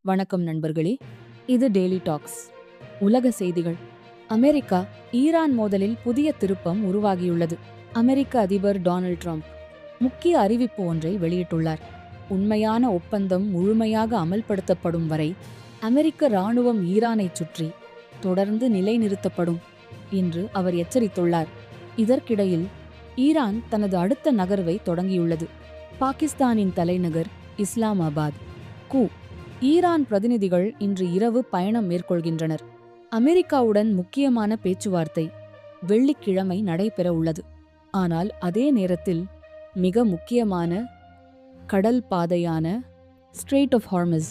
வணக்கம் நண்பர்களே, இது டெய்லி டாக்ஸ். உலக செய்திகள். அமெரிக்கா ஈரான் மோதலில் புதிய திருப்பம் உருவாகியுள்ளது. அமெரிக்க அதிபர் டொனால்ட் ட்ரம்ப் முக்கிய அறிவிப்பு ஒன்றை வெளியிட்டுள்ளார். உண்மையான ஒப்பந்தம் முழுமையாக அமல்படுத்தப்படும் வரை அமெரிக்க இராணுவம் ஈரானைச் சுற்றி தொடர்ந்து நிலைநிறுத்தப்படும் என்று அவர் எச்சரித்துள்ளார். இதற்கிடையில் ஈரான் தனது அடுத்த நகர்வை தொடங்கியுள்ளது. பாகிஸ்தானின் தலைநகர் இஸ்லாமாபாத். ஈரான் பிரதிநிதிகள் இன்று இரவு பயணம் மேற்கொள்கின்றனர். அமெரிக்காவுடன் முக்கியமான பேச்சுவார்த்தை வெள்ளிக்கிழமை நடைபெற உள்ளது. ஆனால் அதே நேரத்தில் மிக முக்கியமான கடல் பாதையான ஸ்ட்ரெய்ட் ஆஃப் ஹார்மஸ்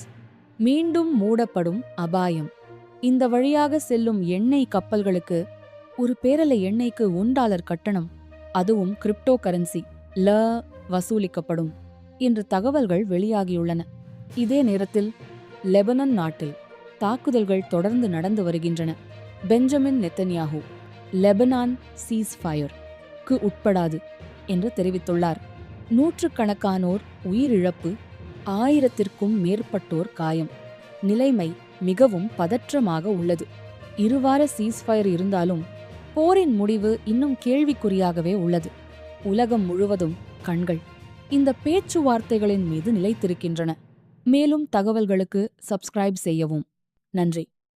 மீண்டும் மூடப்படும் அபாயம். இந்த வழியாக செல்லும் எண்ணெய் கப்பல்களுக்கு ஒரு பேரலை எண்ணெய்க்கு $1 கட்டணம், அதுவும் கிரிப்டோ கரன்சி வசூலிக்கப்படும் என்று தகவல்கள் வெளியாகியுள்ளன. இதே நேரத்தில் லெபனான் நாட்டில் தாக்குதல்கள் தொடர்ந்து நடந்து வருகின்றன. பெஞ்சமின் நெத்தன்யாஹூ லெபனான் சீஸ்ஃபயருக்கு உட்படாது என்று தெரிவித்துள்ளார். நூற்றுக்கணக்கானோர் உயிரிழப்பு, 1000க்கும் மேற்பட்டோர் காயம். நிலைமை மிகவும் பதற்றமாக உள்ளது. இருவார சீஸ்ஃபயர் இருந்தாலும் போரின் முடிவு இன்னும் கேள்விக்குறியாகவே உள்ளது. உலகம் முழுவதும் கண்கள் இந்த பேச்சுவார்த்தைகளின் மீது நிலைத்திருக்கின்றன. மேலும் தகவல்களுக்கு சப்ஸ்கிரைப் செய்யவும். நன்றி.